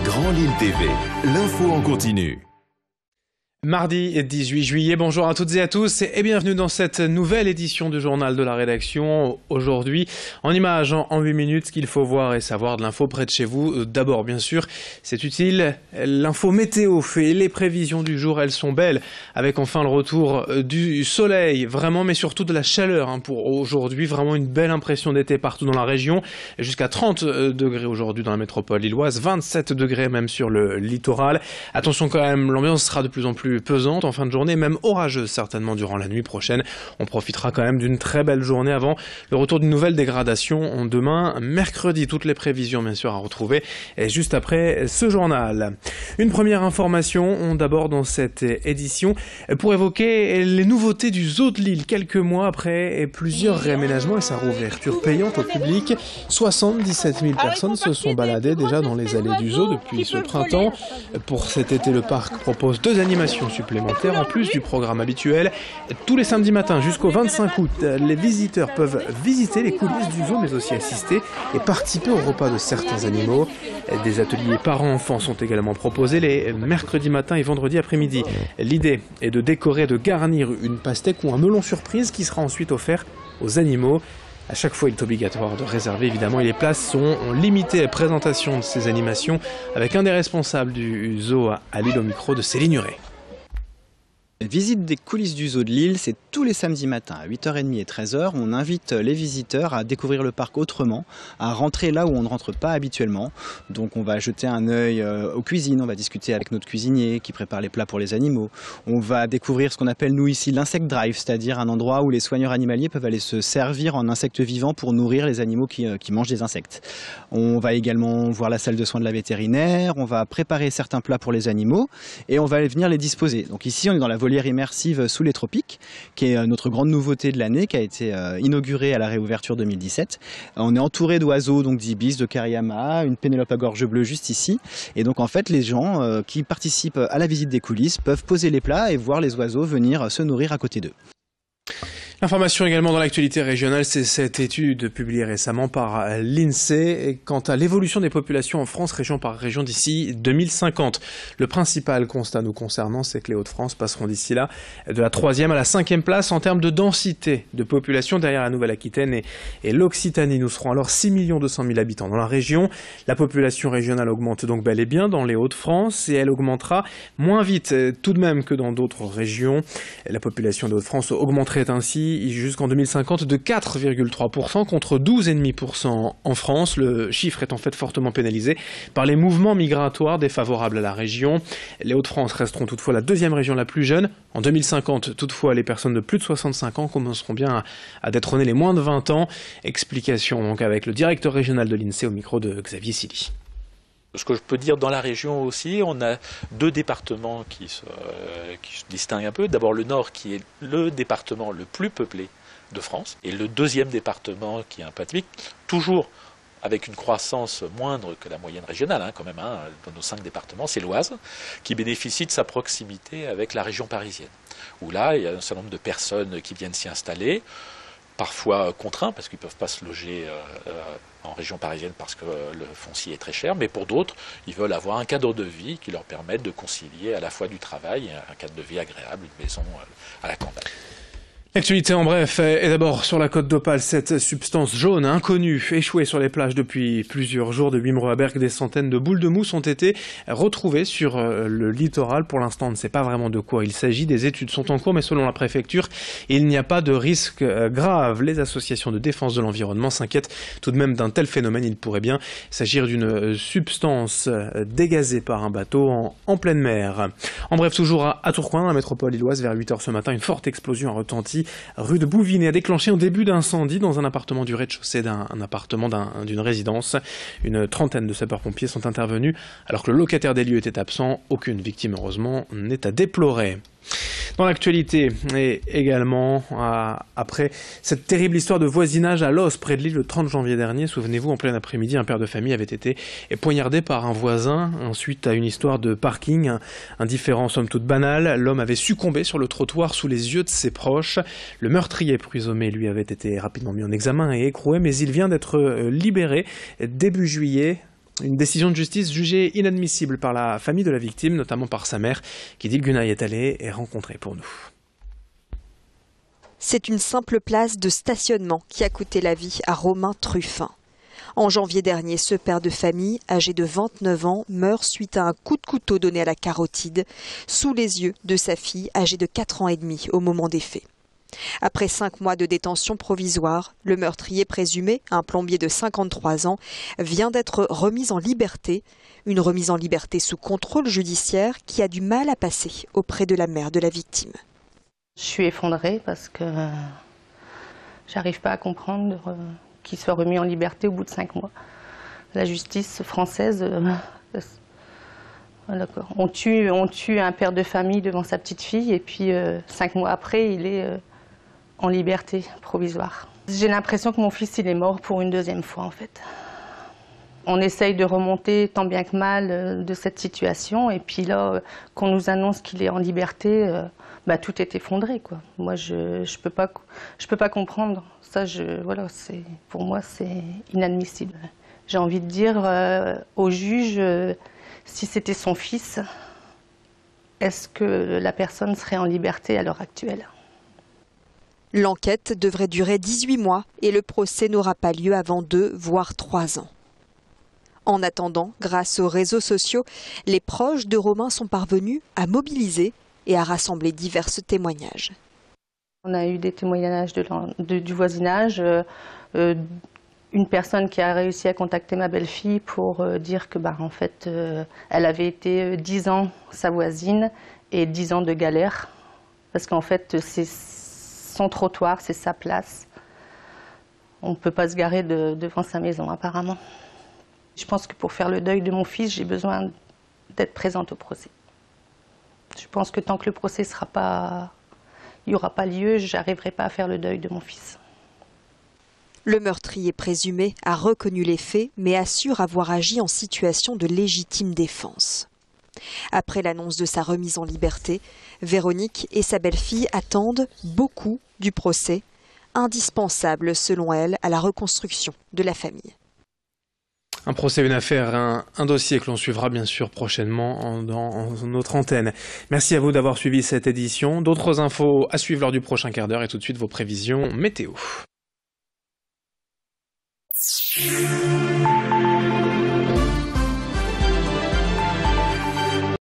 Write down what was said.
Grand Lille TV, l'info en continu. Mardi 18 juillet, bonjour à toutes et à tous et bienvenue dans cette nouvelle édition du journal de la rédaction. Aujourd'hui, en images, en 8 minutes, ce qu'il faut voir et savoir de l'info près de chez vous. D'abord, bien sûr, c'est utile, l'info météo fait les prévisions du jour, elles sont belles, avec enfin le retour du soleil, vraiment, mais surtout de la chaleur pour aujourd'hui. Vraiment une belle impression d'été partout dans la région, jusqu'à 30 degrés aujourd'hui dans la métropole lilloise, 27 degrés même sur le littoral. Attention quand même, l'ambiance sera de plus en plus pesante en fin de journée, même orageuse certainement durant la nuit prochaine. On profitera quand même d'une très belle journée avant le retour d'une nouvelle dégradation demain, mercredi. Toutes les prévisions bien sûr à retrouver et juste après ce journal. Une première information d'abord dans cette édition pour évoquer les nouveautés du Zoo de Lille. Quelques mois après plusieurs réaménagements et sa réouverture payante au public, 77 000 personnes se sont baladées déjà dans les allées du zoo depuis ce printemps. Pour cet été, le parc propose 2 animations supplémentaires en plus du programme habituel. Tous les samedis matins jusqu'au 25 août, les visiteurs peuvent visiter les coulisses du zoo mais aussi assister et participer au repas de certains animaux. Des ateliers parents-enfants sont également proposés les mercredis matins et vendredis après-midi. L'idée est de décorer, de garnir une pastèque ou un melon surprise qui sera ensuite offert aux animaux. À chaque fois, il est obligatoire de réserver, évidemment, et les places sont limitées à la présentation de ces animations avec un des responsables du zoo à Lille au micro de Céline Huret. Visite des coulisses du zoo de Lille, c'est tous les samedis matins à 8h30 et 13h. On invite les visiteurs à découvrir le parc autrement, à rentrer là où on ne rentre pas habituellement. Donc on va jeter un œil aux cuisines, on va discuter avec notre cuisinier qui prépare les plats pour les animaux. On va découvrir ce qu'on appelle nous ici l'insect drive, c'est-à-dire un endroit où les soigneurs animaliers peuvent aller se servir en insectes vivants pour nourrir les animaux qui mangent des insectes. On va également voir la salle de soins de la vétérinaire, on va préparer certains plats pour les animaux et on va venir les disposer. Donc ici on est dans la volière immersive sous les tropiques, qui est notre grande nouveauté de l'année, qui a été inaugurée à la réouverture 2017. On est entouré d'oiseaux, donc d'ibis, de kariyama, une pénélope à gorge bleue juste ici. Et donc en fait, les gens qui participent à la visite des coulisses peuvent poser les plats et voir les oiseaux venir se nourrir à côté d'eux. Information également dans l'actualité régionale, c'est cette étude publiée récemment par l'INSEE quant à l'évolution des populations en France, région par région d'ici 2050. Le principal constat nous concernant, c'est que les Hauts-de-France passeront d'ici là de la 3e à la 5e place en termes de densité de population derrière la Nouvelle-Aquitaine et l'Occitanie. Nous serons alors 6 200 000 habitants dans la région. La population régionale augmente donc bel et bien dans les Hauts-de-France et elle augmentera moins vite tout de même que dans d'autres régions. La population des Hauts-de-France augmenterait ainsi jusqu'en 2050 de 4,3% contre 12,5% en France. Le chiffre est en fait fortement pénalisé par les mouvements migratoires défavorables à la région. Les Hauts-de-France resteront toutefois la 2e région la plus jeune. En 2050, toutefois, les personnes de plus de 65 ans commenceront bien à détrôner les moins de 20 ans. Explication donc avec le directeur régional de l'INSEE au micro de Xavier Silly. Ce que je peux dire dans la région aussi, on a 2 départements qui se distinguent un peu. D'abord le Nord qui est le département le plus peuplé de France et le 2e département qui est un peu atypique, toujours avec une croissance moindre que la moyenne régionale quand même. Dans nos 5 départements, c'est l'Oise qui bénéficie de sa proximité avec la région parisienne. Où là, il y a un certain nombre de personnes qui viennent s'y installer, parfois contraints parce qu'ils ne peuvent pas se loger en région parisienne parce que le foncier est très cher, mais pour d'autres, ils veulent avoir un cadre de vie qui leur permette de concilier à la fois du travail et un cadre de vie agréable, une maison à la campagne. L'actualité en bref est d'abord sur la côte d'Opale, cette substance jaune inconnue échouée sur les plages depuis plusieurs jours de Wimereux à Berck. Des centaines de boules de mousse ont été retrouvées sur le littoral. Pour l'instant, on ne sait pas vraiment de quoi il s'agit. Des études sont en cours, mais selon la préfecture, il n'y a pas de risque grave. Les associations de défense de l'environnement s'inquiètent tout de même d'un tel phénomène. Il pourrait bien s'agir d'une substance dégazée par un bateau en pleine mer. En bref, toujours à Tourcoing, dans la métropole lilloise, vers 8h ce matin, une forte explosion a retenti rue de Bouvinet, a déclenché un début d'incendie dans un appartement du rez-de-chaussée d'un appartement d'une résidence. Une trentaine de sapeurs-pompiers sont intervenus alors que le locataire des lieux était absent. Aucune victime, heureusement, n'est à déplorer. Dans l'actualité, et également après cette terrible histoire de voisinage à Los, près de Lille, le 30 janvier dernier, souvenez-vous, en plein après-midi, un père de famille avait été poignardé par un voisin. Ensuite, à une histoire de parking, un différend somme toute banal, l'homme avait succombé sur le trottoir sous les yeux de ses proches. Le meurtrier présumé, lui, avait été rapidement mis en examen et écroué, mais il vient d'être libéré début juillet. Une décision de justice jugée inadmissible par la famille de la victime, notamment par sa mère, qui dit que Gunay est allé et rencontré pour nous. C'est une simple place de stationnement qui a coûté la vie à Romain Truffin. En janvier dernier, ce père de famille, âgé de 29 ans, meurt suite à un coup de couteau donné à la carotide, sous les yeux de sa fille, âgée de 4 ans et demi au moment des faits. Après 5 mois de détention provisoire, le meurtrier présumé, un plombier de 53 ans, vient d'être remis en liberté. Une remise en liberté sous contrôle judiciaire qui a du mal à passer auprès de la mère de la victime. Je suis effondrée parce que j'arrive pas à comprendre qu'il soit remis en liberté au bout de 5 mois. La justice française, on tue un père de famille devant sa petite fille et puis 5 mois après, il est en liberté provisoire. J'ai l'impression que mon fils il est mort pour une deuxième fois en fait. On essaye de remonter tant bien que mal de cette situation et puis là, qu'on nous annonce qu'il est en liberté, tout est effondré quoi. Moi je peux pas comprendre. Ça pour moi c'est inadmissible. J'ai envie de dire au juge si c'était son fils, est-ce que la personne serait en liberté à l'heure actuelle? L'enquête devrait durer 18 mois et le procès n'aura pas lieu avant 2 voire 3 ans. En attendant, grâce aux réseaux sociaux, les proches de Romain sont parvenus à mobiliser et à rassembler divers témoignages. On a eu des témoignages du voisinage, une personne qui a réussi à contacter ma belle-fille pour dire que en fait, elle avait été 10 ans sa voisine et 10 ans de galère. Parce qu'en fait, c'est son trottoir, c'est sa place. On ne peut pas se garer devant sa maison apparemment. Je pense que pour faire le deuil de mon fils, j'ai besoin d'être présente au procès. Je pense que tant que le procès il n'y aura pas lieu, je n'arriverai pas à faire le deuil de mon fils. Le meurtrier présumé a reconnu les faits, mais assure avoir agi en situation de légitime défense. Après l'annonce de sa remise en liberté, Véronique et sa belle-fille attendent beaucoup du procès, indispensable selon elle à la reconstruction de la famille. Un procès, une affaire, un dossier que l'on suivra bien sûr prochainement dans notre antenne. Merci à vous d'avoir suivi cette édition. D'autres infos à suivre lors du prochain quart d'heure et tout de suite vos prévisions météo.